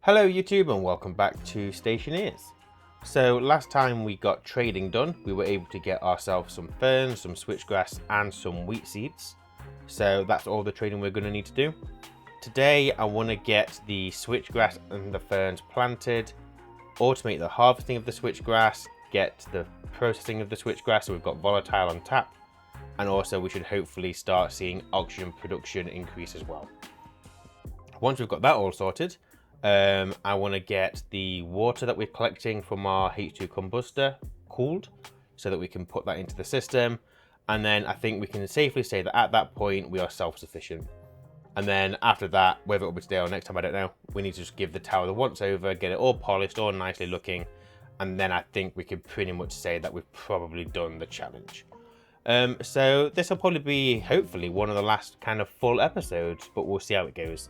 Hello YouTube and welcome back to Stationeers. So last time we got trading done, we were able to get ourselves some ferns, some switchgrass and some wheat seeds. So that's all the trading we're going to need to do. Today I want to get the switchgrass and the ferns planted, automate the harvesting of the switchgrass, get the processing of the switchgrass so we've got volatile on tap, and also we should hopefully start seeing oxygen production increase as well. Once we've got that all sorted, I want to get the water that we're collecting from our H2 combustor cooled so that we can put that into the system. And then I think we can safely say that at that point we are self-sufficient. And then after that, whether it will be today or next time, I don't know, we need to just give the tower the once over, get it all polished, all nicely looking. And then I think we can pretty much say that we've probably done the challenge. So this will probably be, hopefully, one of the last kind of full episodes, but we'll see how it goes.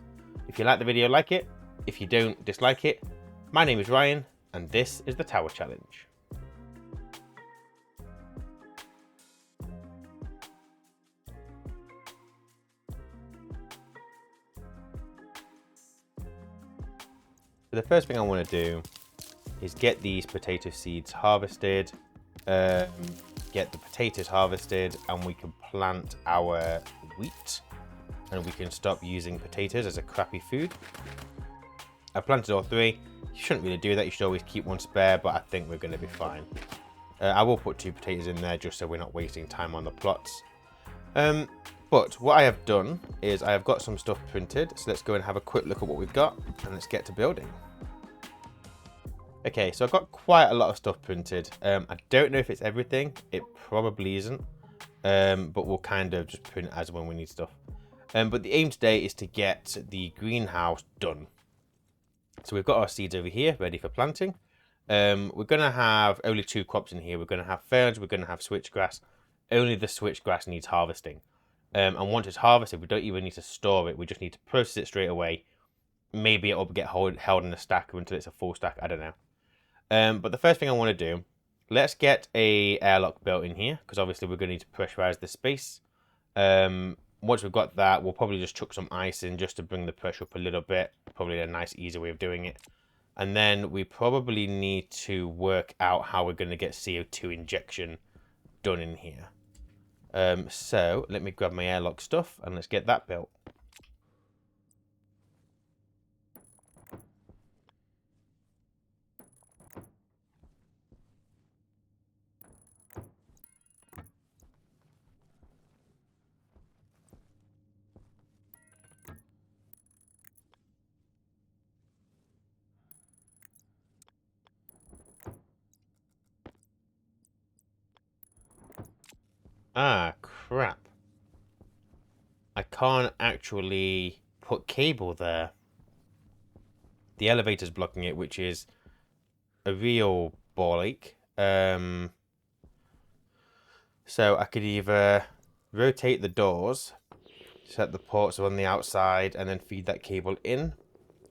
If you like the video, like it. If you don't, dislike it. My name is Ryan, and this is the Tower Challenge. So the first thing I want to do is get these potato seeds harvested, get the potatoes harvested, and we can plant our wheat, and we can stop using potatoes as a crappy food. I planted all three. You shouldn't really do that. You should always keep one spare, but I think we're going to be fine. I will put 2 potatoes in there just so we're not wasting time on the plots. But what I have done is I have got some stuff printed. So let's go and have a quick look at what we've got and let's get to building. Okay, so I've got quite a lot of stuff printed. I don't know if it's everything. It probably isn't. But we'll kind of just print it as when we need stuff. But the aim today is to get the greenhouse done. So we've got our seeds over here ready for planting. We're going to have only 2 crops in here. We're going to have ferns, we're going to have switchgrass. Only the switchgrass needs harvesting. And once it's harvested, we don't even need to store it. We just need to process it straight away. Maybe it'll get held in a stacker until it's a full stack. I don't know. But the first thing I want to do, let's get a airlock built in here, because obviously we're going to need to pressurize the space. Once we've got that, we'll probably just chuck some ice in just to bring the pressure up a little bit. Probably a nice, easy way of doing it. And then we probably need to work out how we're going to get CO2 injection done in here. So let me grab my airlock stuff and let's get that built. Ah, crap. I can't actually put cable there. The elevator's blocking it, which is a real ball ache. So I could either rotate the doors, set the ports on the outside, and then feed that cable in,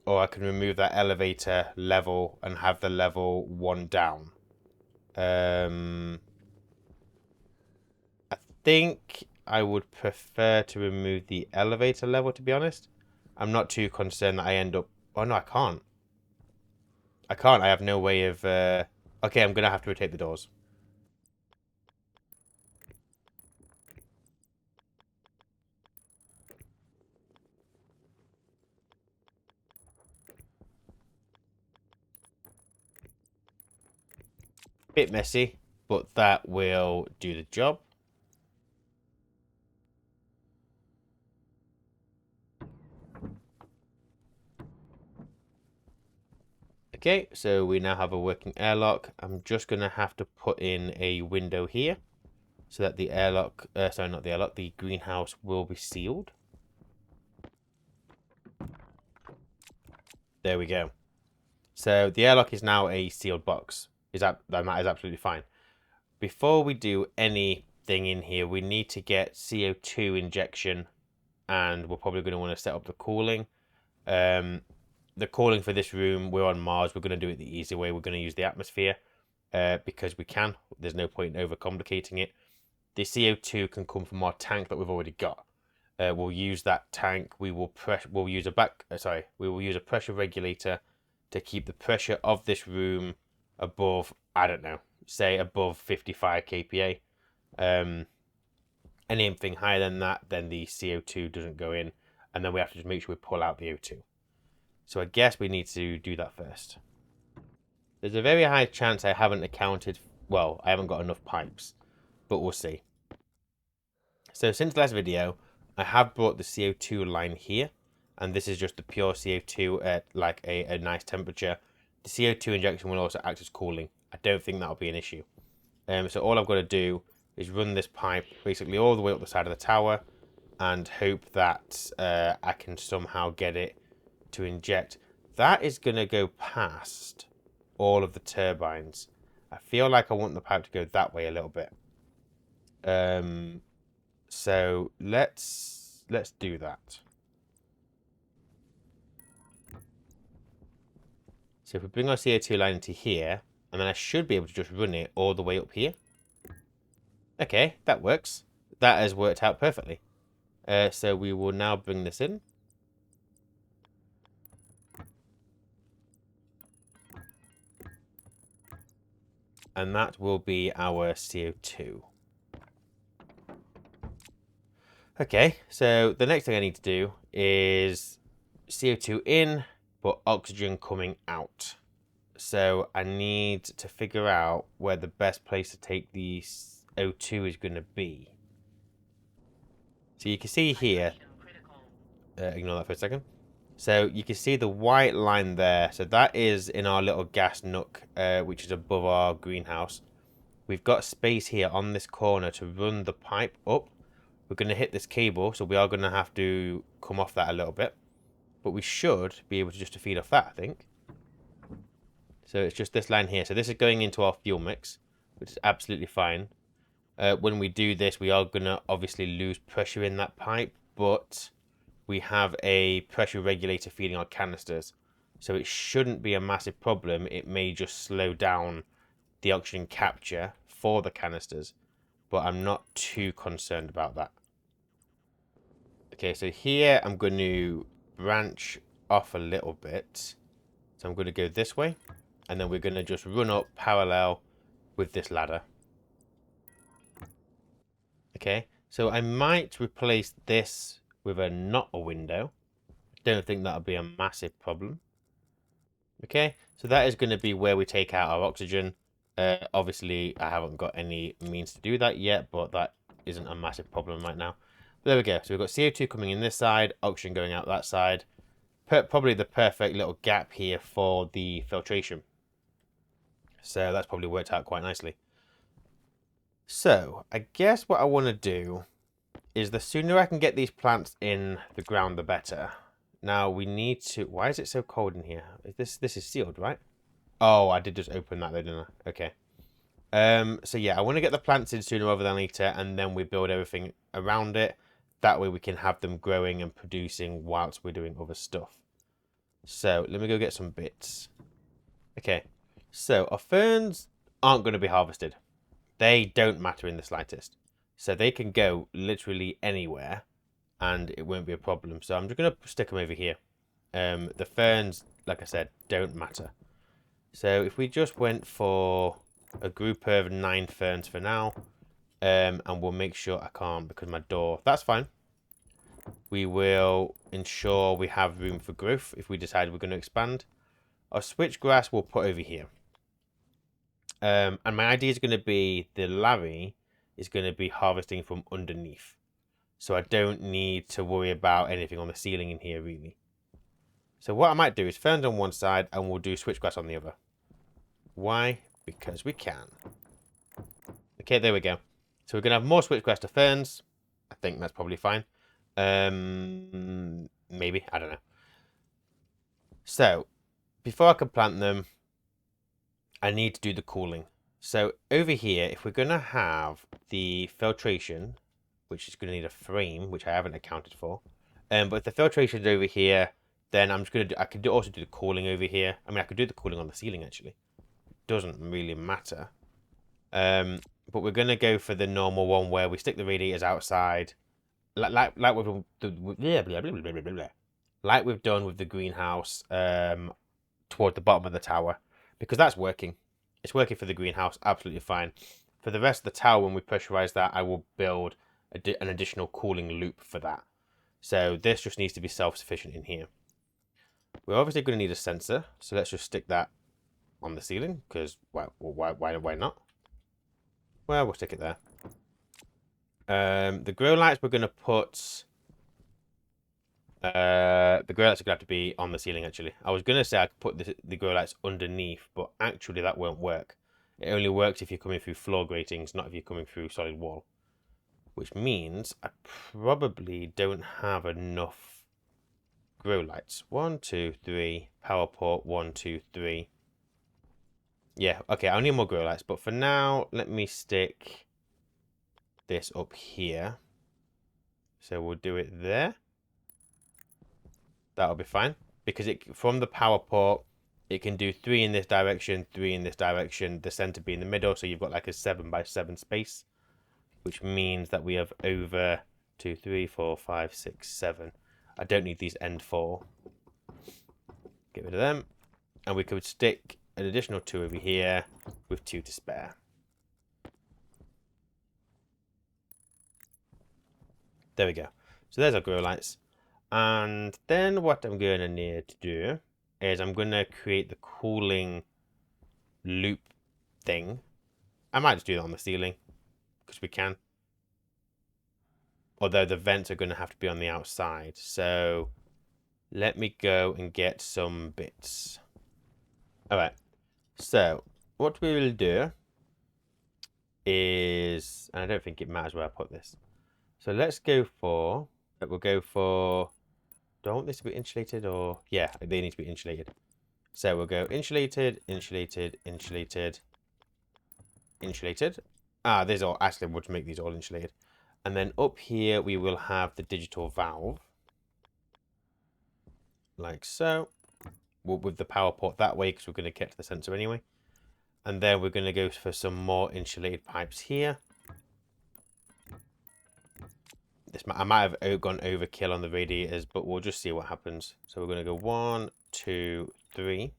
or I can remove that elevator level and have the level 1 down. I think I would prefer to remove the elevator level, to be honest. I'm not too concerned that I end up... Oh, no, I can't. I have no way of... Okay, I'm going to have to rotate the doors. Bit messy, but that will do the job. Okay, so we now have a working airlock. I'm just going to have to put in a window here so that the airlock, sorry, not the airlock, the greenhouse will be sealed. There we go. So the airlock is now a sealed box. That is absolutely fine. Before we do anything in here, we need to get CO2 injection, and we're probably going to want to set up the cooling. The cooling for this room, we're on Mars. We're going to do it the easy way. We're going to use the atmosphere because we can. There's no point in overcomplicating it. The CO2 can come from our tank that we've already got. We'll use that tank. We will use a pressure regulator to keep the pressure of this room above, I don't know, say above 55 kPa. Anything higher than that, then the CO2 doesn't go in, and then we have to just make sure we pull out the O2. So I guess we need to do that first. There's a very high chance I haven't accounted, well, I haven't got enough pipes, but we'll see. So since the last video, I have brought the CO2 line here, and this is just the pure CO2 at like a nice temperature. The CO2 injection will also act as cooling. I don't think that'll be an issue. So all I've got to do is run this pipe basically all the way up the side of the tower and hope that I can somehow get it to inject. That is going to go past all of the turbines. I feel like I want the pipe to go that way a little bit. So let's do that. So if we bring our CO2 line into here, and then I should be able to just run it all the way up here. Okay, that works. That has worked out perfectly. So we will now bring this in. And that will be our CO2. Okay, so the next thing I need to do is CO2 in, but oxygen coming out. So I need to figure out where the best place to take the O2 is going to be. So you can see here, ignore that for a second. So you can see the white line there. So that is in our little gas nook, which is above our greenhouse. We've got space here on this corner to run the pipe up. We're going to hit this cable, so we are going to have to come off that a little bit. But we should be able to just feed off that, I think. So it's just this line here. So this is going into our fuel mix, which is absolutely fine. When we do this, we are going to obviously lose pressure in that pipe, but we have a pressure regulator feeding our canisters. So it shouldn't be a massive problem. It may just slow down the oxygen capture for the canisters, but I'm not too concerned about that. Okay, so here I'm going to branch off a little bit. So I'm going to go this way, and then we're going to just run up parallel with this ladder. Okay, so I might replace this with not a window. Don't think that'll be a massive problem. Okay, so that is going to be where we take out our oxygen. Obviously, I haven't got any means to do that yet, but that isn't a massive problem right now. But there we go. So we've got CO2 coming in this side, oxygen going out that side. Probably the perfect little gap here for the filtration. So that's probably worked out quite nicely. So I guess what I want to do is the sooner I can get these plants in the ground, the better. Now we need to... Why is it so cold in here? This is sealed, right? Oh, I did just open that though, didn't I? Okay. So yeah, I want to get the plants in sooner rather than later, and then we build everything around it. That way we can have them growing and producing whilst we're doing other stuff. So let me go get some bits. Okay. So our ferns aren't going to be harvested. They don't matter in the slightest. So they can go literally anywhere and it won't be a problem. So I'm just going to stick them over here. The ferns, like I said, don't matter. So if we just went for a group of 9 ferns for now, and we'll make sure I can't because my door, that's fine. We will ensure we have room for growth if we decide we're going to expand. Our switchgrass we'll put over here. And my idea is going to be the Larry is going to be harvesting from underneath. So I don't need to worry about anything on the ceiling in here, really. So what I might do is ferns on one side and we'll do switchgrass on the other. Why? Because we can. Okay, there we go. So we're going to have more switchgrass to ferns. I think that's probably fine. Maybe. I don't know. So, before I can plant them, I need to do the cooling. So over here, if we're going to have the filtration, which is going to need a frame, which I haven't accounted for. But if the filtration's over here, then I'm just going to do, I could also do the cooling over here. I mean, I could do the cooling on the ceiling, actually. It doesn't really matter. But we're going to go for the normal one where we stick the radiators outside. Like we've done with the greenhouse. toward the bottom of the tower, because that's working. It's working for the greenhouse, absolutely fine. For the rest of the tower, when we pressurize that, I will build an additional cooling loop for that. So this just needs to be self-sufficient in here. We're obviously going to need a sensor, so let's just stick that on the ceiling, because why not? Well, we'll stick it there. The grow lights we're going to put... the grow lights are going to have to be on the ceiling, actually. I was going to say I could put the grow lights underneath, but actually that won't work. It only works if you're coming through floor gratings, not if you're coming through solid wall. Which means I probably don't have enough grow lights. 1, 2, 3. Power port, 1, 2, 3. Yeah, okay, I'll need more grow lights, but for now, let me stick this up here. So we'll do it there. That'll be fine, because from the power port, it can do 3 in this direction, 3 in this direction, the center be in the middle, so you've got like a 7 by 7 space, which means that we have over 2, 3, 4, 5, 6, 7. I don't need these end 4. Get rid of them, and we could stick an additional 2 over here with 2 to spare. There we go. So there's our grow lights. And then what I'm going to need to do is I'm going to create the cooling loop thing. I might just do that on the ceiling, because we can. Although the vents are going to have to be on the outside. So let me go and get some bits. Alright. So what we will do is... and I don't think it matters where I put this. So let's go for... we'll go for... do I want this to be insulated or... yeah, they need to be insulated. So we'll go insulated, insulated, insulated, insulated. These all... actually, we'll make these all insulated. And then up here, we will have the digital valve. Like so. With the power port that way, because we're going to get to the sensor anyway. And then we're going to go for some more insulated pipes here. I might have gone overkill on the radiators, but we'll just see what happens. So we're going to go 1, 2, 3.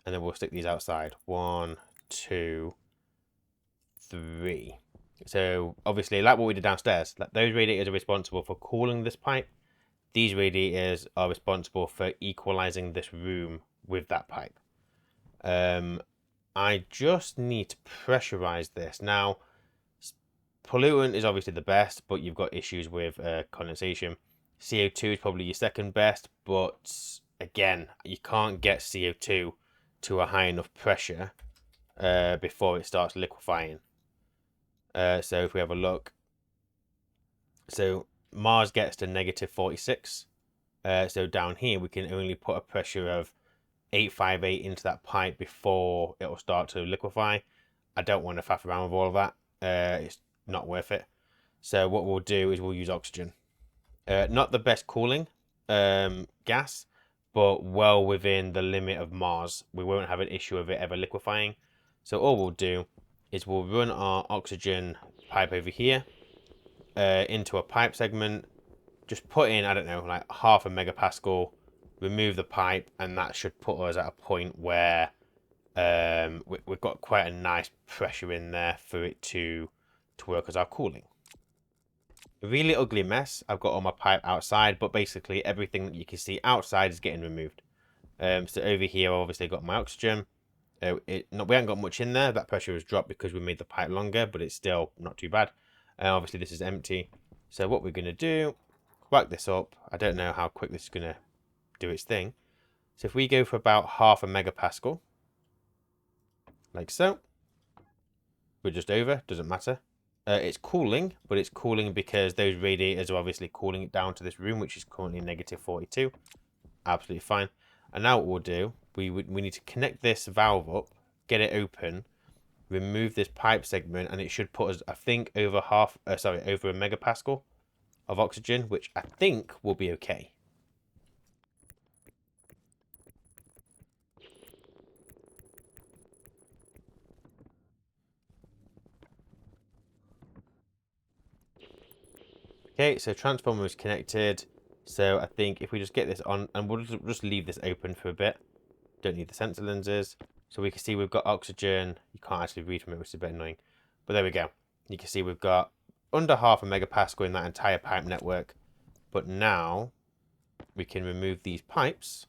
And then we'll stick these outside. 1, 2, 3. So obviously, like what we did downstairs, those radiators are responsible for cooling this pipe. These radiators are responsible for equalizing this room with that pipe. I just need to pressurize this. Now, pollutant is obviously the best, but you've got issues with condensation. CO2 is probably your second best, but again, you can't get CO2 to a high enough pressure before it starts liquefying. So if we have a look, so Mars gets to -46. So down here, we can only put a pressure of 858 into that pipe before it will start to liquefy. I don't want to faff around with all of that. It's not worth it. So what we'll do is we'll use oxygen. Not the best cooling gas, but well within the limit of Mars. We won't have an issue of it ever liquefying. So all we'll do is we'll run our oxygen pipe over here into a pipe segment. Just put in, I don't know, like 0.5 megapascal, remove the pipe, and that should put us at a point where we've got quite a nice pressure in there for it to work as our cooling. A really ugly mess. I've got all my pipe outside, but basically everything that you can see outside is getting removed. So over here, I've obviously got my oxygen. We haven't got much in there. That pressure has dropped because we made the pipe longer, but it's still not too bad. Obviously, this is empty. So what we're going to do, whack this up. I don't know how quick this is going to do its thing. So if we go for about 0.5 megapascal, like so, we're just over, doesn't matter. It's cooling, but it's cooling because those radiators are obviously cooling it down to this room, which is currently -42. Absolutely fine. And now what we'll do, we need to connect this valve up, get it open, remove this pipe segment, and it should put us, I think, over over a megapascal of oxygen, which I think will be okay. Okay, so transformer is connected. So I think if we just get this on, and we'll just leave this open for a bit. Don't need the sensor lenses. So we can see we've got oxygen. You can't actually read from it, which is a bit annoying. But there we go. You can see we've got under half a megapascal in that entire pipe network. But now we can remove these pipes,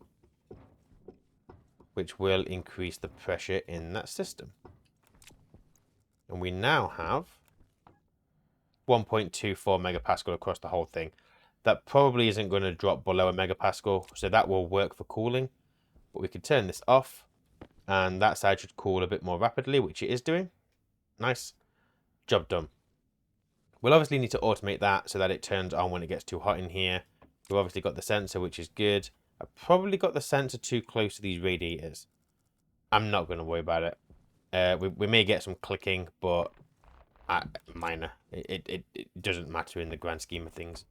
which will increase the pressure in that system. And we now have 1.24 megapascal across the whole thing. That probably isn't going to drop below a megapascal, so that will work for cooling. But we can turn this off, and that side should cool a bit more rapidly, which it is doing. Nice. Job done. We'll obviously need to automate that so that it turns on when it gets too hot in here. We've obviously got the sensor, which is good. I've probably got the sensor too close to these radiators. I'm not going to worry about it. We may get some clicking, but minor. It doesn't matter in the grand scheme of things.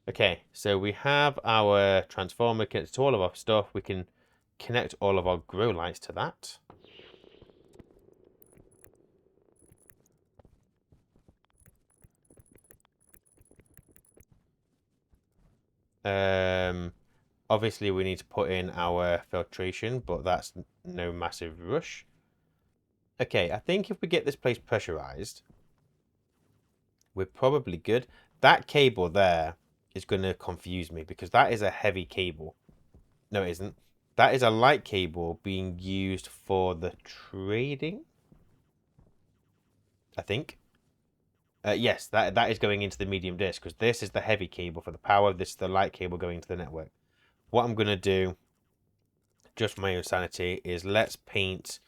Okay, so we have our transformer connected to all of our stuff. We can connect all of our grow lights to that. Obviously we need to put in our filtration, but that's no massive rush. Okay, I think if we get this place pressurized, we're probably good. That cable there is going to confuse me because that is a heavy cable. No, it isn't. That is a light cable being used for the trading, I think. Yes, that is going into the medium disc because this is the heavy cable for the power. This is the light cable going into the network. What I'm going to do, just for my own sanity, is let's paint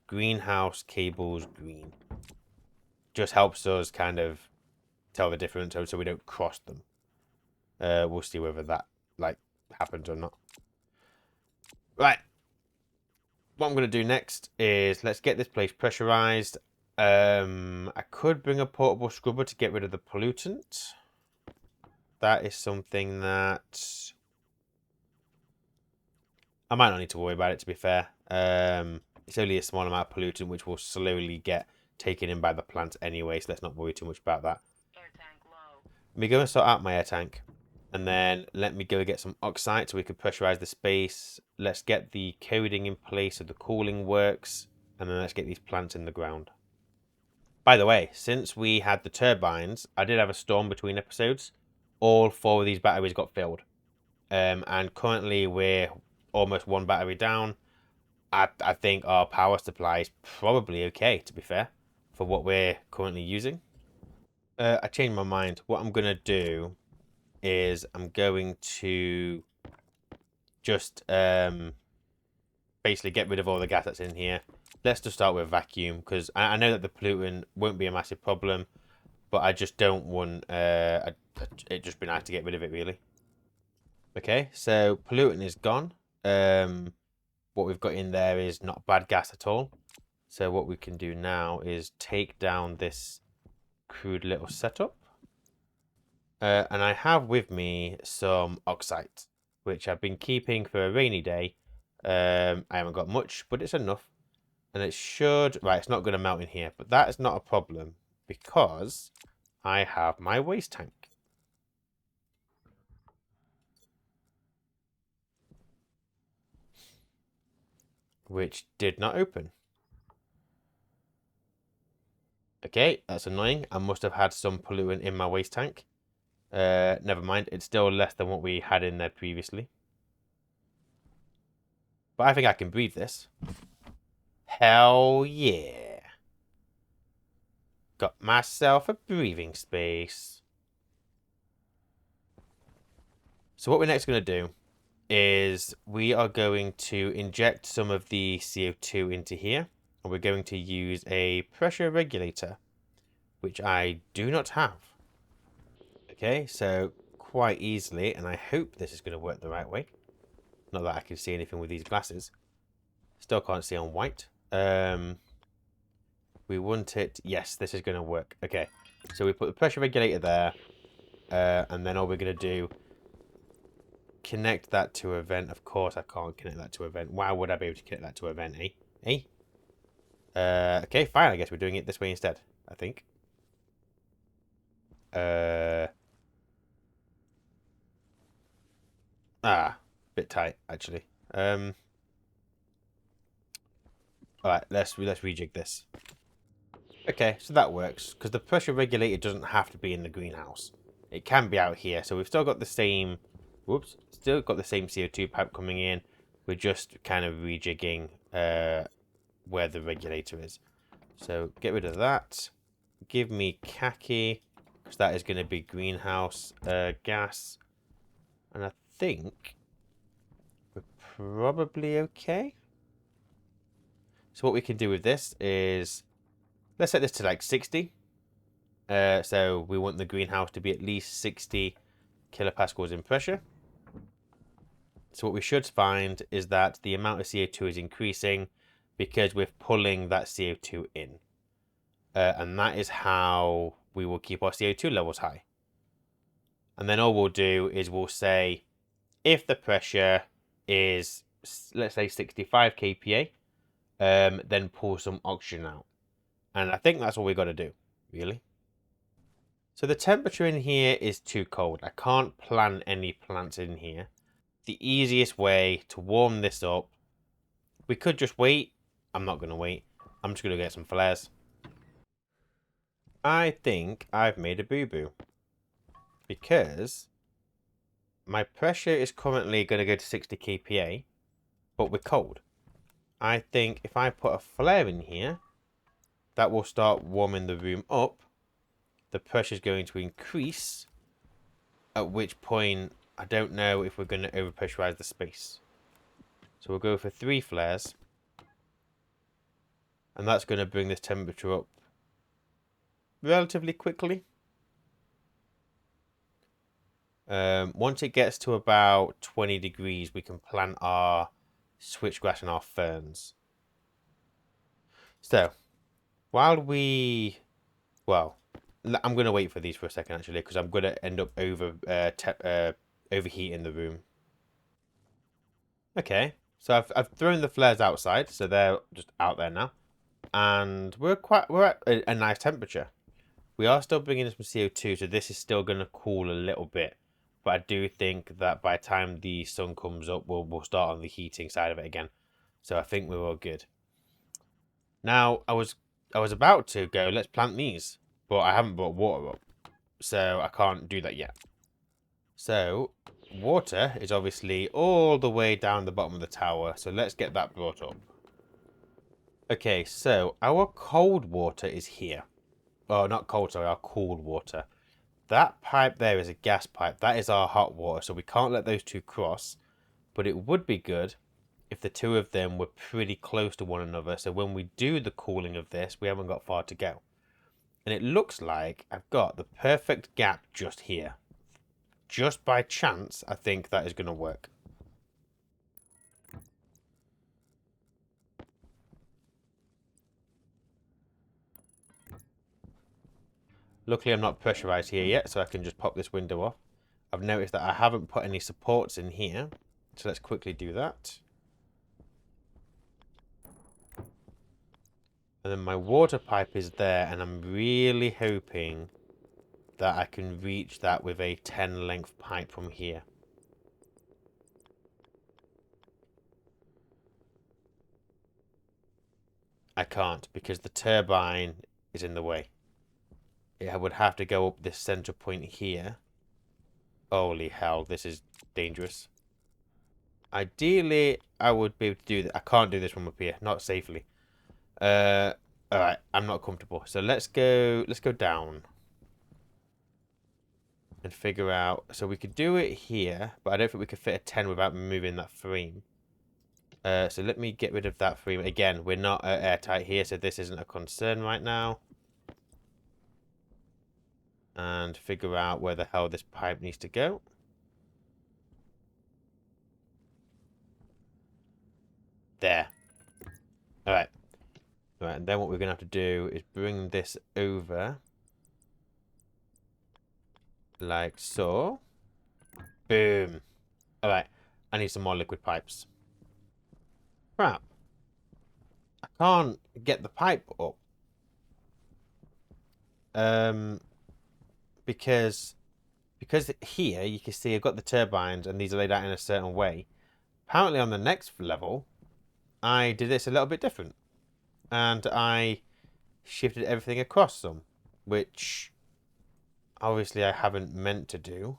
greenhouse cables green. Just helps us kind of tell the difference so we don't cross them. We'll see whether that happens or not. Right. What I'm going to do next is let's get this place pressurized. I could bring a portable scrubber to get rid of the pollutant. That is something that I might not need to worry about it, to be fair. It's only a small amount of pollutant which will slowly get taken in by the plant anyway, so let's not worry too much about that. Air tank low. Let me go and sort out my air tank. And then let me go get some oxide so we can pressurize the space. Let's get the coding in place so the cooling works. And then let's get these plants in the ground. By the way, since we had the turbines, I did have a storm between episodes. All 4 of these batteries got filled. And currently we're almost 1 battery down. I think our power supply is probably okay, to be fair, for what we're currently using. I changed my mind. What I'm going to do is I'm going to just basically get rid of all the gas that's in here. Let's just start with vacuum, because I know that the pollutant won't be a massive problem, but I just don't want it'd just be nice to get rid of it, really. Okay, so pollutant is gone. What we've got in there is not bad gas at all. So what we can do now is take down this crude little setup. And I have with me some oxide, which I've been keeping for a rainy day. I haven't got much, but it's enough. And it should... Right, it's not going to melt in here, but that is not a problem because I have my waste tank. Which did not open. Okay, that's annoying. I must have had some pollutant in my waste tank. Never mind, it's still less than what we had in there previously. But I think I can breathe this. Hell yeah. Got myself a breathing space. So what we're next going to do is we are going to inject some of the CO2 into here. And we're going to use a pressure regulator, which I do not have. Okay, so quite easily, and I hope this is going to work the right way. Not that I can see anything with these glasses. Still can't see on white. We want it... Yes, this is going to work. Okay, so we put the pressure regulator there. And then all we're going to do... Connect that to a vent. Of course I can't connect that to a vent. Why would I be able to connect that to a vent, eh? Okay, fine. I guess we're doing it this way instead, I think. Bit tight, actually. All right, let's rejig this. Okay, so that works because the pressure regulator doesn't have to be in the greenhouse. It can be out here. So we've still got the same, whoops, still got the same CO2 pipe coming in. We're just kind of rejigging where the regulator is. So get rid of that. Give me khaki, because that is going to be greenhouse gas. And I think we're probably okay. So what we can do with this is, let's set this to like 60. So we want the greenhouse to be at least 60 kilopascals in pressure. So what we should find is that the amount of CO2 is increasing because we're pulling that CO2 in. And that is how we will keep our CO2 levels high. And then all we'll do is we'll say, if the pressure is, let's say 65 kPa, then pull some oxygen out. And I think that's all we got to do, really. So the temperature in here is too cold. I can't plant any plants in here. The easiest way to warm this up, we could just wait. I'm not going to wait. I'm just going to get some flares. I think I've made a boo-boo. Because my pressure is currently going to go to 60 kPa, but we're cold. I think if I put a flare in here, that will start warming the room up. The pressure is going to increase, at which point I don't know if we're going to overpressurize the space. So we'll go for 3 flares. And that's going to bring this temperature up relatively quickly. Once it gets to about 20 degrees, we can plant our switchgrass and our ferns. So, while we... Well, I'm going to wait for these for a second, actually, because I'm going to end up overheating the room. Okay, so I've thrown the flares outside, so they're just out there now. And we're at a nice temperature. We are still bringing in some CO2, so this is still going to cool a little bit. But I do think that by the time the sun comes up, we'll start on the heating side of it again. So I think we're all good. Now, I was about to go, let's plant these. But I haven't brought water up. So I can't do that yet. So, water is obviously all the way down the bottom of the tower. So let's get that brought up. Okay, so our cold water is here. Oh, not cold, sorry, our cool water. That pipe there is a gas pipe. That is our hot water, so we can't let those two cross. But it would be good if the two of them were pretty close to one another, so when we do the cooling of this, we haven't got far to go. And it looks like I've got the perfect gap just here. Just by chance, I think that is going to work. Luckily, I'm not pressurized here yet, so I can just pop this window off. I've noticed that I haven't put any supports in here, so let's quickly do that. And then my water pipe is there, and I'm really hoping that I can reach that with a 10 length pipe from here. I can't, because the turbine is in the way. I would have to go up this center point here. Holy hell, this is dangerous. Ideally, I would be able to do that. I can't do this from up here, not safely. Alright, I'm not comfortable. So let's go down. And figure out, so we could do it here, but I don't think we could fit a 10 without moving that frame. So let me get rid of that frame. Again, we're not airtight here, so this isn't a concern right now. And figure out where the hell this pipe needs to go. There. Alright. Right, and then what we're going to have to do is bring this over. Like so. Boom. Alright. I need some more liquid pipes. Crap. I can't get the pipe up. Because here you can see I've got the turbines and these are laid out in a certain way. Apparently on the next level, I did this a little bit different. and I shifted everything across some, which obviously I haven't meant to do.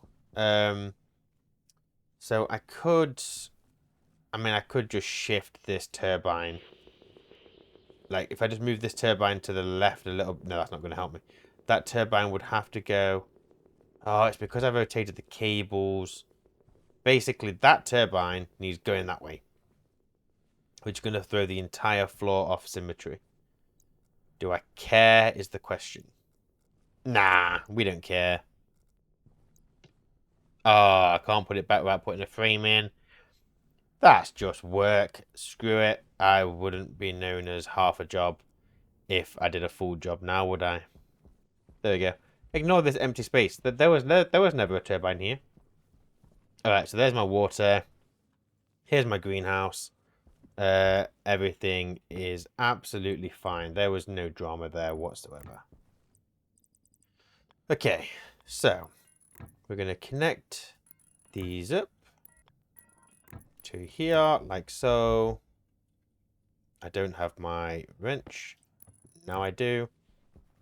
So I could just shift this turbine. Like, if I just move this turbine to the left a little... No, that's not going to help me. That turbine would have to go... Oh, it's because I rotated the cables. Basically, that turbine needs going that way. Which is going to throw the entire floor off symmetry. Do I care is the question. Nah, we don't care. Oh, I can't put it back without putting a frame in. That's just work. Screw it. I wouldn't be known as half a job if I did a full job now, would I? There we go. Ignore this empty space. There was never a turbine here. Alright, so there's my water. Here's my greenhouse. Everything is absolutely fine. There was no drama there whatsoever. Okay, so we're going to connect these up to here, like so. I don't have my wrench. Now I do.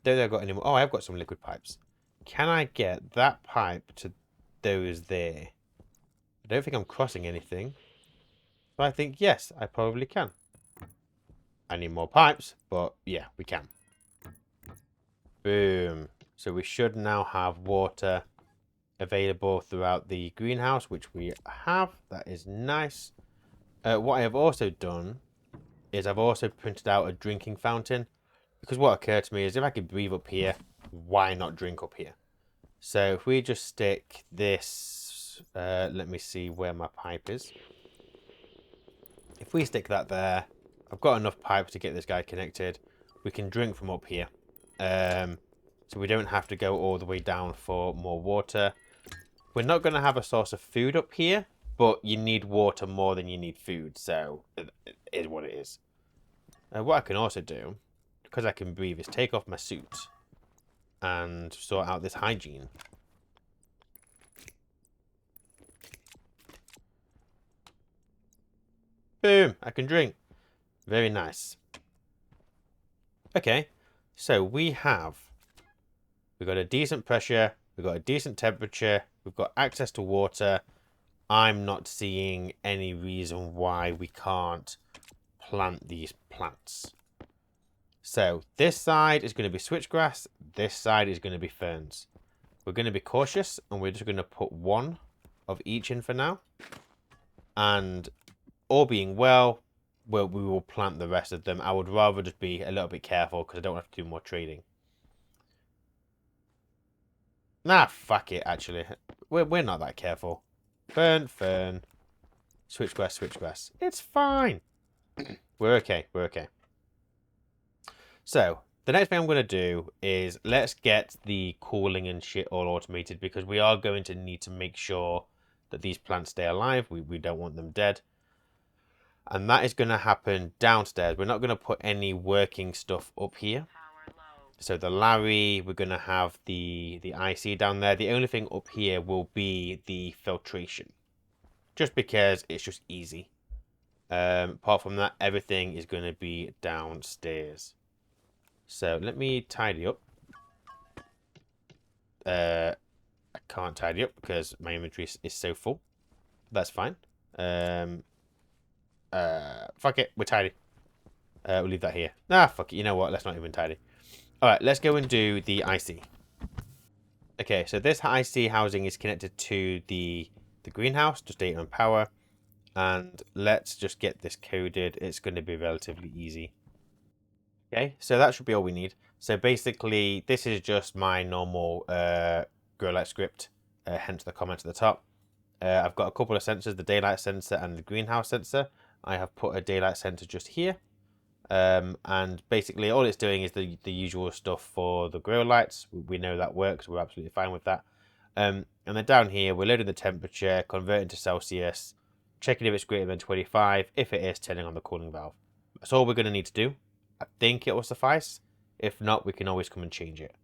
Don't think I've got any more. Oh, I've got some liquid pipes. Can I get that pipe to those there? I don't think I'm crossing anything. But I think, yes, I probably can. I need more pipes, but yeah, we can. Boom. So we should now have water available throughout the greenhouse, which we have. That is nice. What I have also done is I've also printed out a drinking fountain. Because what occurred to me is if I could breathe up here, why not drink up here? So if we just stick this, let me see where my pipe is. If we stick that there, I've got enough pipe to get this guy connected. We can drink from up here. So we don't have to go all the way down for more water. We're not going to have a source of food up here, but you need water more than you need food. So it is what it is. What I can also do, because I can breathe, is take off my suit and sort out this hygiene. Boom! I can drink. Very nice. Okay, so we've got a decent pressure, we've got a decent temperature, we've got access to water. I'm not seeing any reason why we can't plant these plants. So this side is going to be switchgrass, this side is going to be ferns. We're going to be cautious and we're just going to put one of each in for now. And all being well, we will plant the rest of them. I would rather just be a little bit careful because I don't have to do more trading. Nah, fuck it, actually. We're not that careful. Fern, fern. Switchgrass, switchgrass. It's fine. We're okay, we're okay. So, the next thing I'm going to do is let's get the cooling and shit all automated because we are going to need to make sure that these plants stay alive. We don't want them dead. And that is going to happen downstairs. We're not going to put any working stuff up here. So the Larry, we're going to have the IC down there. The only thing up here will be the filtration. Just because it's just easy. Apart from that, everything is going to be downstairs. So let me tidy up. I can't tidy up because my inventory is so full. That's fine. Fuck it, we're tidy. We'll leave that here. Nah, fuck it. You know what? Let's not even tidy. Alright, let's go and do the IC. Okay, so this IC housing is connected to the greenhouse, just data and power. And let's just get this coded. It's going to be relatively easy. Okay, so that should be all we need. So basically, this is just my normal grow light script, hence the comment at the top. I've got a couple of sensors, the daylight sensor and the greenhouse sensor. I have put a daylight sensor just here. And basically all it's doing is the usual stuff for the grow lights. We know that works. We're absolutely fine with that. And then down here, we're loading the temperature, converting to Celsius, checking if it's greater than 25. If it is, turning on the cooling valve. That's all we're going to need to do. I think it will suffice. If not, we can always come and change it.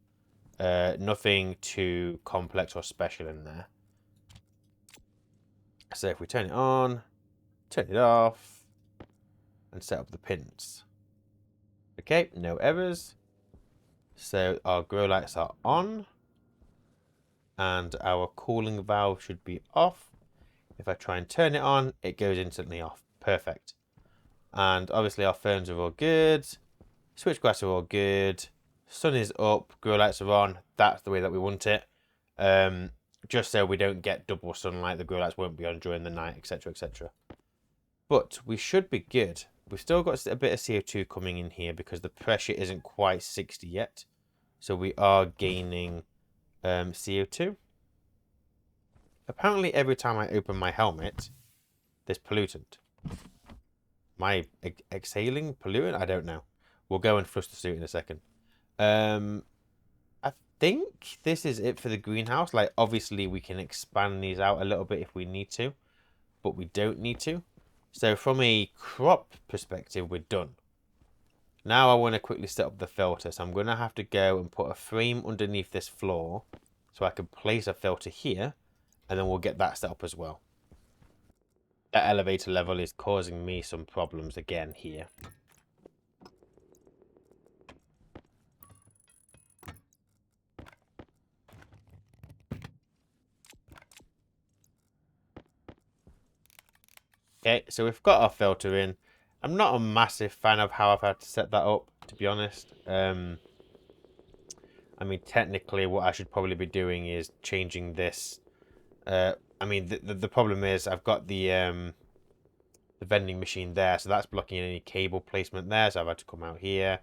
Nothing too complex or special in there. So if we turn it on, turn it off, and set up the pins. Okay, no errors. So our grow lights are on. And our cooling valve should be off. If I try and turn it on, it goes instantly off. Perfect. And obviously our ferns are all good. Switchgrass are all good. Sun is up. Grow lights are on. That's the way that we want it. Just so we don't get double sunlight. The grow lights won't be on during the night, etc, etc. But we should be good. We've still got a bit of CO2 coming in here because the pressure isn't quite 60 yet. So we are gaining CO2. Apparently every time I open my helmet, there's pollutant. Am I exhaling pollutant? I don't know. We'll go and flush the suit in a second. I think this is it for the greenhouse. Like, obviously we can expand these out a little bit if we need to, but we don't need to. So from a crop perspective, we're done. Now I want to quickly set up the filter. So I'm going to have to go and put a frame underneath this floor so I can place a filter here, and then we'll get that set up as well. That elevator level is causing me some problems again here. Okay, so we've got our filter in. I'm not a massive fan of how I've had to set that up, to be honest. I mean, technically what I should probably be doing is changing this. I mean, the problem is I've got the vending machine there, so that's blocking any cable placement there, so I've had to come out here.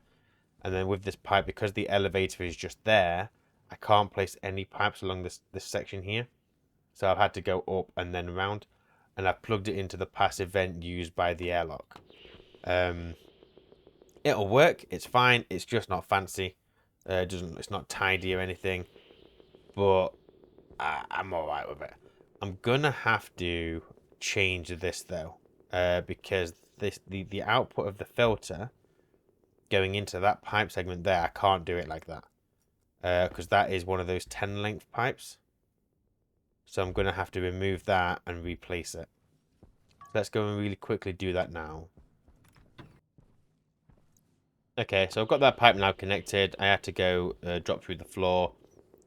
And then with this pipe, because the elevator is just there, I can't place any pipes along this section here. So I've had to go up and then around, and I've plugged it into the passive vent used by the airlock. It'll work, it's fine, it's just not fancy. It's not tidy or anything, but I'm alright with it. I'm gonna have to change this though, because the output of the filter going into that pipe segment there, I can't do it like that, because that is one of those 10 length pipes. So I'm gonna have to remove that and replace it. Let's go and really quickly do that now. Okay, so I've got that pipe now connected. I had to go drop through the floor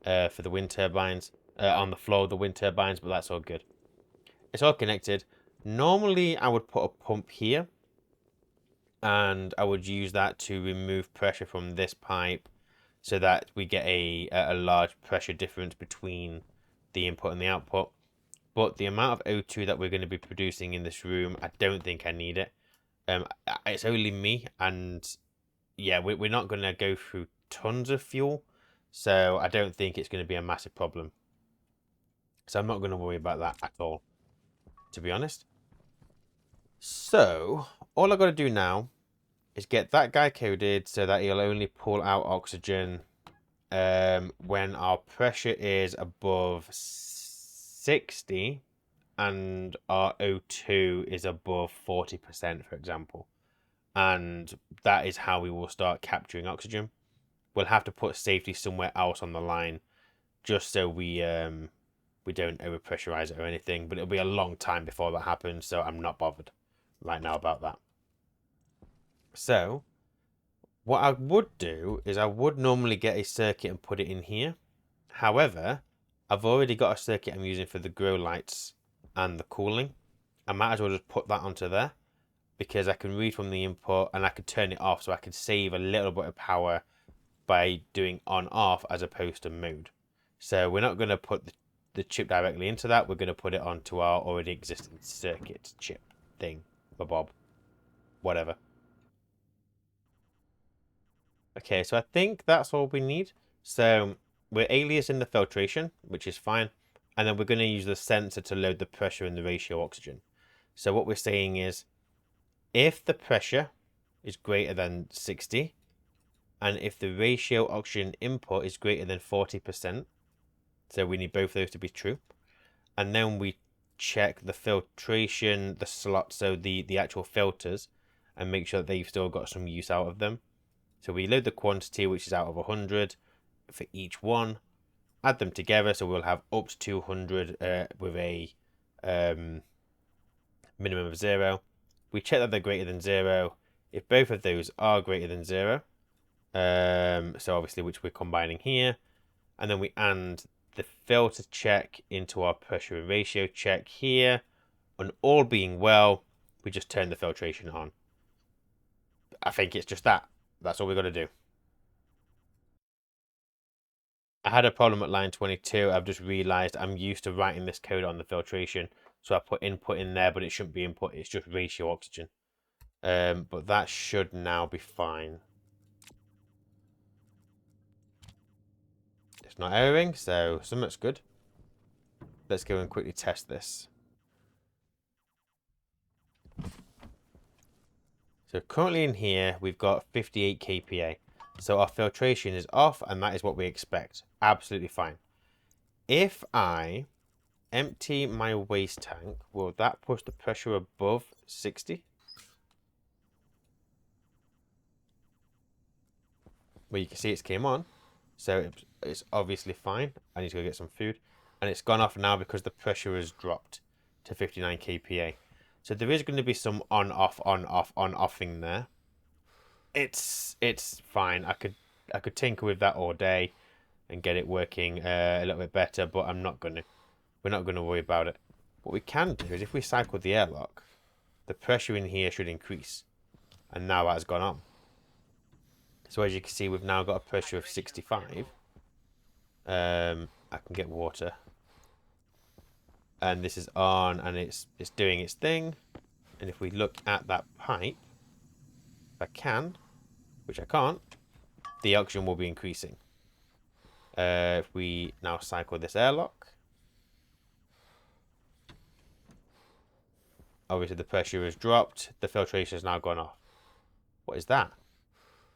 for the wind turbines, on the floor of the wind turbines, but that's all good. It's all connected. Normally, I would put a pump here, and I would use that to remove pressure from this pipe so that we get a large pressure difference between the input and the output. But the amount of O2 that we're going to be producing in this room, I don't think I need it. It's only me, and yeah, we're not going to go through tons of fuel, so I don't think it's going to be a massive problem. So I'm not going to worry about that at all, to be honest. So all I've got to do now is get that guy coded so that he'll only pull out oxygen when our pressure is above 60 and our O2 is above 40%, for example. And that is how we will start capturing oxygen. We'll have to put safety somewhere else on the line just so we don't overpressurize it or anything, but it'll be a long time before that happens, so I'm not bothered right now about that. So what I would do is I would normally get a circuit and put it in here. However, I've already got a circuit I'm using for the grow lights and the cooling. I might as well just put that onto there because I can read from the input and I could turn it off, so I could save a little bit of power by doing on off as opposed to mode. So we're not going to put the chip directly into that. We're going to put it onto our already existing circuit chip thing, bob, whatever. Okay, so I think that's all we need. So we're aliasing the filtration, which is fine. And then we're going to use the sensor to load the pressure and the ratio oxygen. So what we're saying is, if the pressure is greater than 60, and if the ratio oxygen input is greater than 40%, so we need both of those to be true. And then we check the filtration, the slot, so the actual filters, and make sure that they've still got some use out of them. So we load the quantity, which is out of 100 for each one, add them together, so we'll have up to 200 with a minimum of 0. We check that they're greater than 0. If both of those are greater than 0, so obviously which we're combining here, and then we add the filter check into our pressure and ratio check here, and all being well, we just turn the filtration on. I think it's just that. That's all we got to do. I had a problem at line 22. I've just realized I'm used to writing this code on the filtration. So I put input in there, but it shouldn't be input. It's just ratio oxygen. But that should now be fine. It's not erroring, so something's good. Let's go and quickly test this. So currently in here, we've got 58 kPa. So our filtration is off, and that is what we expect. Absolutely fine. If I empty my waste tank, will that push the pressure above 60? Well, you can see it's came on. So it's obviously fine. I need to go get some food. And it's gone off now because the pressure has dropped to 59 kPa. So there is going to be some on-off, on-off, on-offing there. It's fine. I could tinker with that all day and get it working a little bit better, but I'm not going to. We're not going to worry about it. What we can do is if we cycle the airlock, the pressure in here should increase. And now that has gone on. So as you can see, we've now got a pressure of 65. I can get water. And this is on, and it's doing its thing. And if we look at that pipe, if I can, which I can't, the oxygen will be increasing. If we now cycle this airlock, obviously the pressure has dropped. The filtration has now gone off. What is that?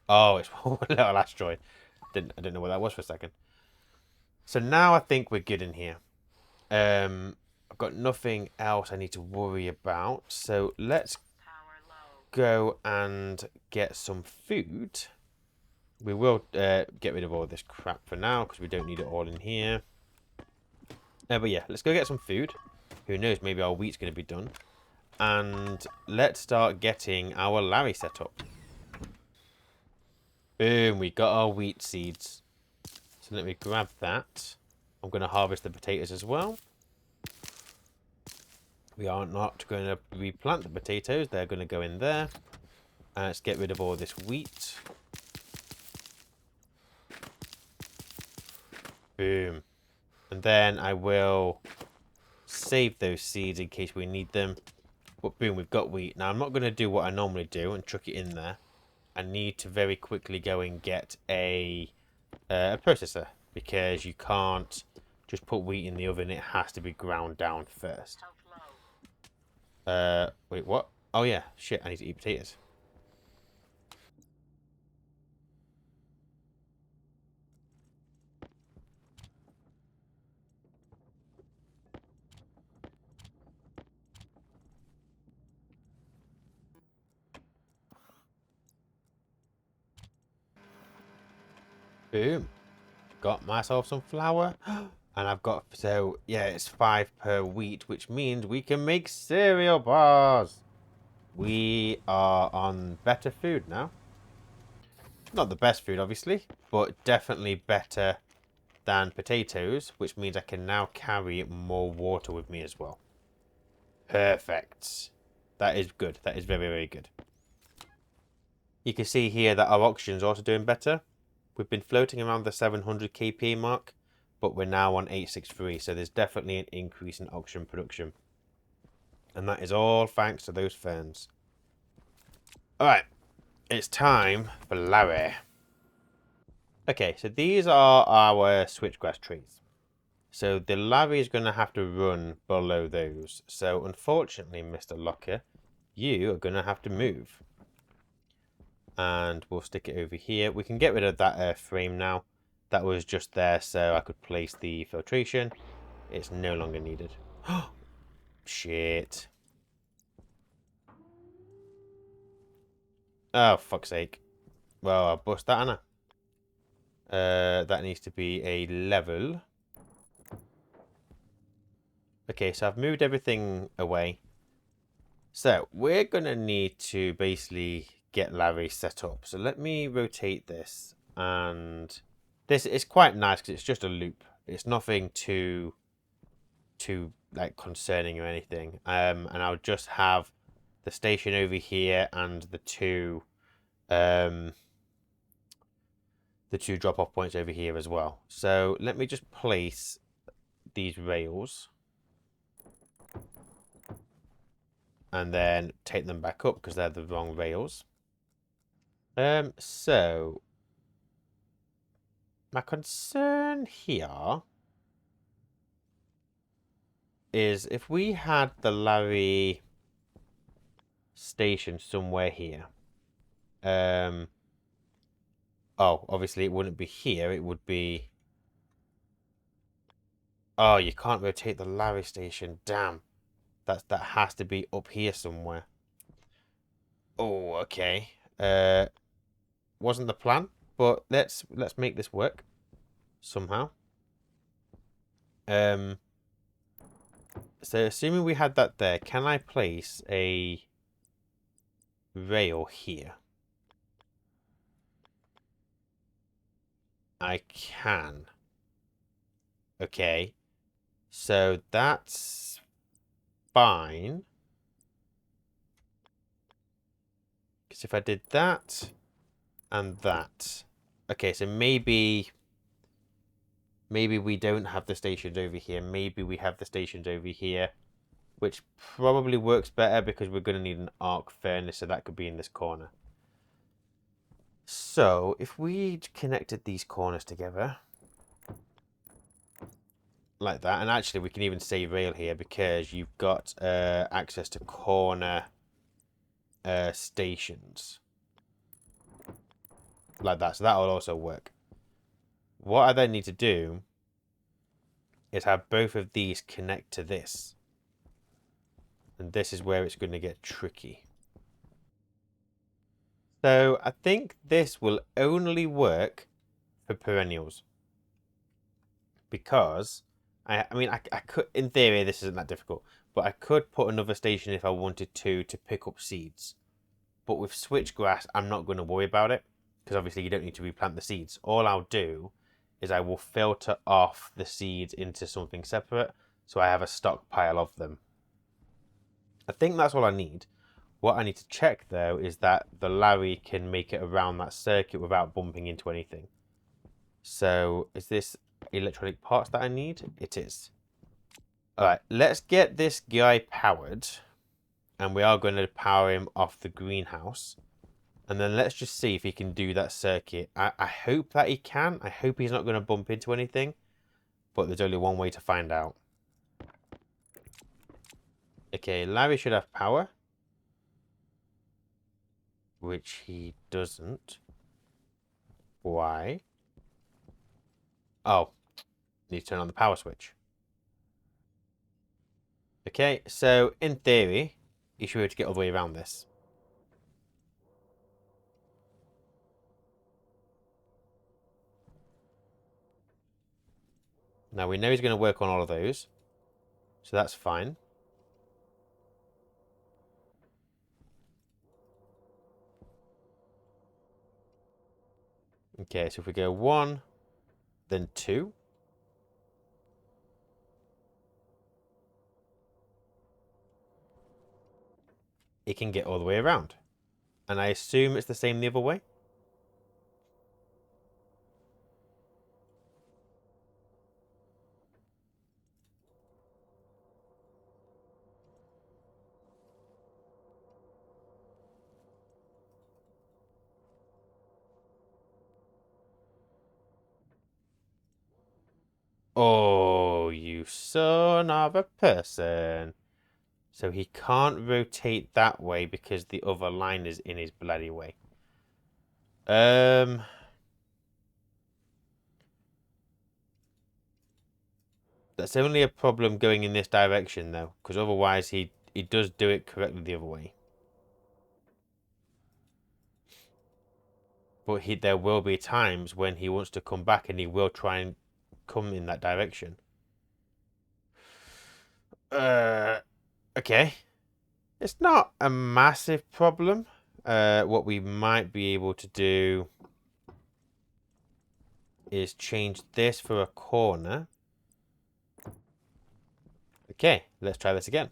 Oh, it's a little asteroid. I didn't know what that was for a second. So now I think we're good in here. I've got nothing else I need to worry about. So let's go and get some food. We will get rid of all this crap for now because we don't need it all in here. But yeah, let's go get some food. Who knows, maybe our wheat's going to be done. And let's start getting our Larry set up. Boom, we got our wheat seeds. So let me grab that. I'm going to harvest the potatoes as well. We are not going to replant the potatoes. They're going to go in there. And let's get rid of all this wheat. Boom. And then I will save those seeds in case we need them. But boom, we've got wheat. Now, I'm not going to do what I normally do and chuck it in there. I need to very quickly go and get a processor. Because you can't just put wheat in the oven. It has to be ground down first. Wait, what? Oh, yeah. Shit, I need to eat potatoes. Boom. Got myself some flour. And I've got, so, yeah, it's 5 per wheat, which means we can make cereal bars. We are on better food now. Not the best food, obviously, but definitely better than potatoes, which means I can now carry more water with me as well. Perfect. That is good. That is very, very good. You can see here that our oxygen's also doing better. We've been floating around the 700 kPa mark, but we're now on 863, so there's definitely an increase in oxygen production. And that is all thanks to those ferns. Alright, it's time for Larry. Okay, so these are our switchgrass trees. So the Larry is going to have to run below those. So unfortunately, Mr. Locker, you are going to have to move. And we'll stick it over here. We can get rid of that frame now. That was just there so I could place the filtration. It's no longer needed. Shit. Oh, fuck's sake. Well, I'll bust that, Anna. That needs to be a level. Okay, so I've moved everything away. So, we're going to need to basically get Larry set up. So let me rotate this, and this is quite nice because it's just a loop. It's nothing too like concerning or anything. And I'll just have the station over here and the two drop-off points over here as well. So let me just place these rails and then take them back up because they're the wrong rails. So my concern here is if we had the Larry station somewhere here. Oh, obviously it wouldn't be here. It would be. Oh, you can't rotate the Larry station. Damn. That has to be up here somewhere. Oh, okay. Wasn't the plan, but let's make this work somehow. So assuming we had that there, can I place a rail here? I can. Okay. So that's fine. Because if I did that and that. Okay, so maybe we don't have the stations over here. Maybe we have the stations over here, which probably works better because we're going to need an arc furnace, so that could be in this corner. So if we connected these corners together like that, and actually we can even say rail here because you've got access to corner stations like that, so that will also work. What I then need to do is have both of these connect to this, and this is where it's going to get tricky. So I think this will only work for perennials because I mean I could, in theory this isn't that difficult, but I could put another station if I wanted to pick up seeds. But with switchgrass, I'm not going to worry about it because obviously you don't need to replant the seeds. All I'll do is I will filter off the seeds into something separate so I have a stockpile of them. I think that's all I need. What I need to check though is that the Larry can make it around that circuit without bumping into anything. So is this electronic parts that I need? It is. Alright, let's get this guy powered. And we are going to power him off the greenhouse. And then let's just see if he can do that circuit. I hope that he can. I hope he's not going to bump into anything. But there's only one way to find out. Okay, Larry should have power. Which he doesn't. Why? Oh, need to turn on the power switch. Okay, so in theory, you should be able to get all the way around this. Now we know he's going to work on all of those. So that's fine. Okay, so if we go 1, then 2. It can get all the way around. And I assume it's the same the other way. Oh, you son of a person. So he can't rotate that way because the other line is in his bloody way. That's only a problem going in this direction though, because otherwise he does do it correctly the other way. But there will be times when he wants to come back and he will try and come in that direction. Okay. It's not a massive problem, what we might be able to do is change this for a corner. Okay, let's try this again.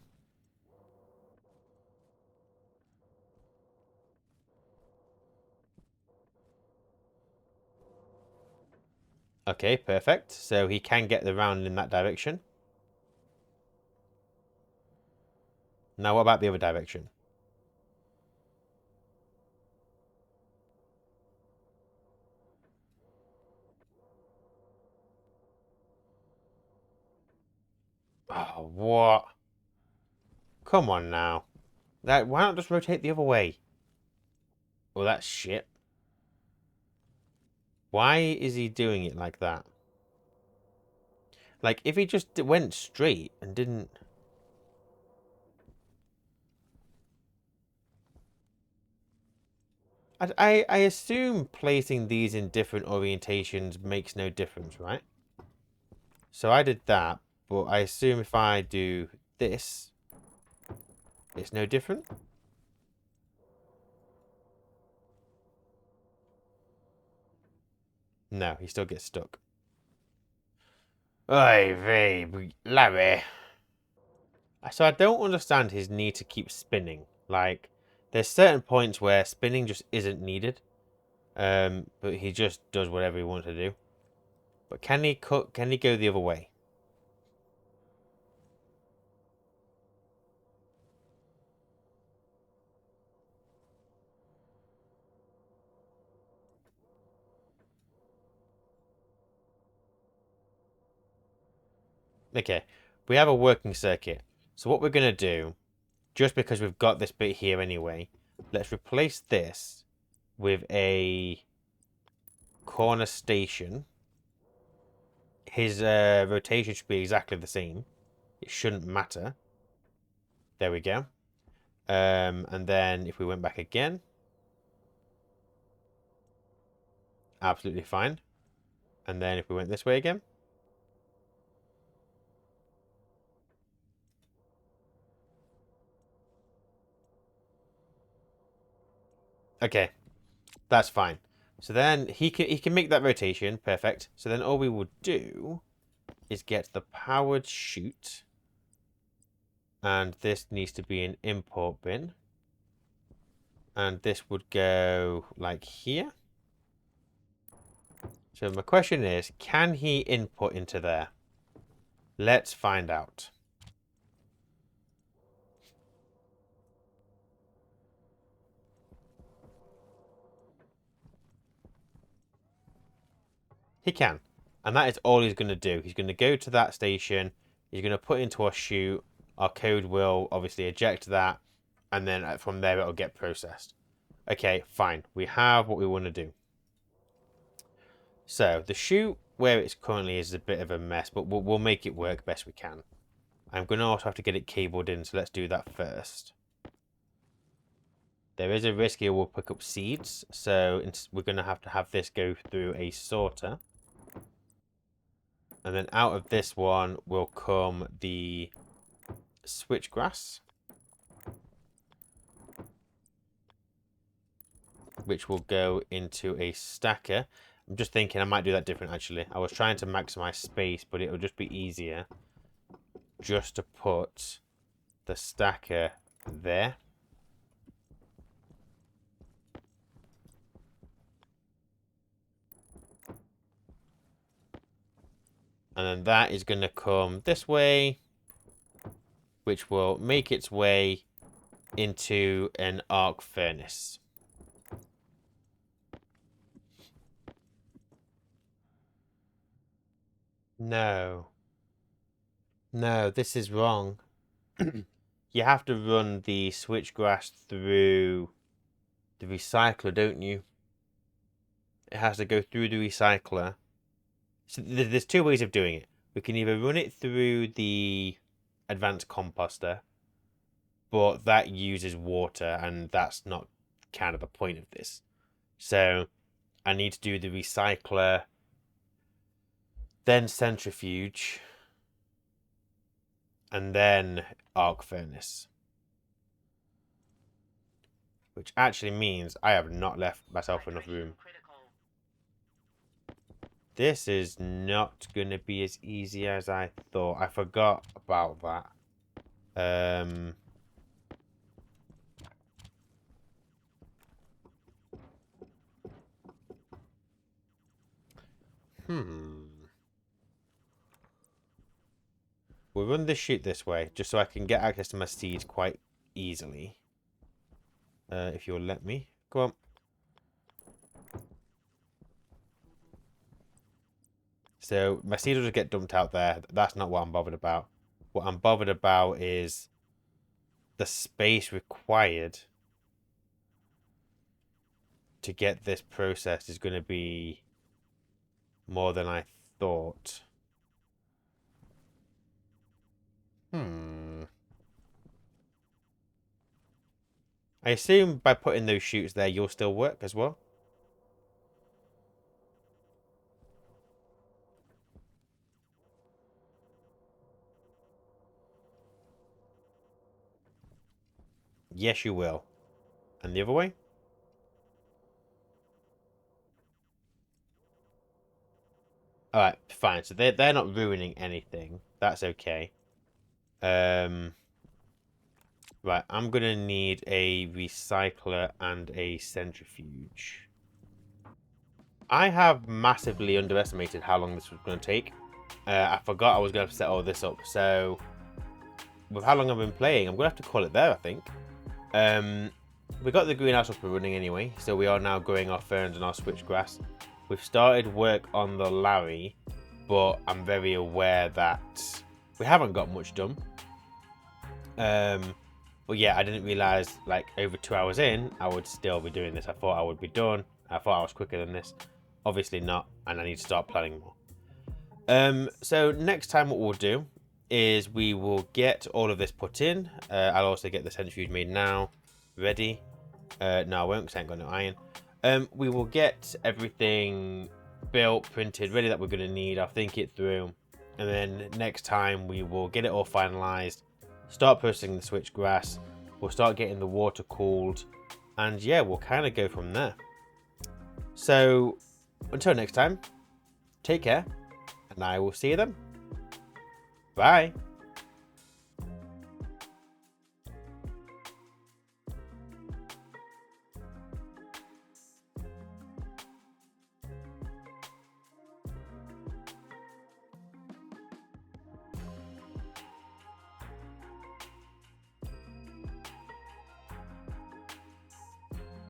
Okay, perfect. So he can get the round in that direction. Now what about the other direction? Oh, what? Come on now. Why not just rotate the other way? Well, that's shit. Why is he doing it like that? Like, if he just went straight and didn't... I assume placing these in different orientations makes no difference, right? So I did that, but I assume if I do this, it's no different? No, he still gets stuck. Oi, babe, Larry. So I don't understand his need to keep spinning. Like, there's certain points where spinning just isn't needed. But he just does whatever he wants to do. But can he cut? Can he go the other way? Okay, we have a working circuit. So what we're gonna do, just because we've got this bit here anyway, let's replace this with a corner station. His rotation should be exactly the same. It shouldn't matter. There we go. And then if we went back again, absolutely fine. And then if we went this way again, okay, that's fine. So then he can make that rotation, perfect. So then all we will do is get the powered chute, and this needs to be an import bin, and this would go like here. So my question is, can he input into there? Let's find out. He can. And that is all he's going to do. He's going to go to that station. He's going to put into our chute. Our code will obviously eject that. And then from there, it'll get processed. Okay, fine. We have what we want to do. So the chute where it's currently is a bit of a mess, but we'll make it work best we can. I'm going to also have to get it cabled in, so let's do that first. There is a risk here we'll pick up seeds, so we're going to have this go through a sorter. And then out of this one will come the switchgrass, which will go into a stacker. I'm just thinking I might do that different actually. I was trying to maximize space, but it will just be easier just to put the stacker there. And then that is going to come this way, which will make its way into an arc furnace. No. No, this is wrong. You have to run the switchgrass through the recycler, don't you? It has to go through the recycler. So there's two ways of doing it. We can either run it through the advanced composter, but that uses water, and that's not kind of the point of this. So I need to do the recycler, then centrifuge, and then arc furnace. which actually means I have not left myself enough room. This is not going to be as easy as I thought. I forgot about that. We'll run this chute this way, just so I can get access to my seeds quite easily. If you'll let me. Go on. So my seeds will just get dumped out there. That's not what I'm bothered about. What I'm bothered about is the space required to get this processed is going to be more than I thought. I assume by putting those chutes there, you'll still work as well. Yes, you will. And the other way? Alright, fine. So they're not ruining anything. That's okay. Right, I'm gonna need a recycler and a centrifuge. I have massively underestimated how long this was going to take. I forgot I was going to set all this up. So, with how long I've been playing, I'm going to have to call it there, I think. We got the greenhouse up and running anyway. So, we are now growing our ferns and our switchgrass. We've started work on the Larry, but I'm very aware that we haven't got much done. But yeah, I didn't realise, like, over 2 hours in, I would still be doing this. I thought I would be done. I thought I was quicker than this. Obviously not, and I need to start planning more. So next time what we'll do is we will get all of this put in. I'll also get the centrifuge made now, ready. No, I won't because I ain't got no iron. We will get everything built, printed, ready that we're going to need. I'll think it through. And then next time we will get it all finalised, start processing the switchgrass. We'll start getting the water cooled. And yeah, we'll kind of go from there. So, until next time, take care, and I will see you then. Bye.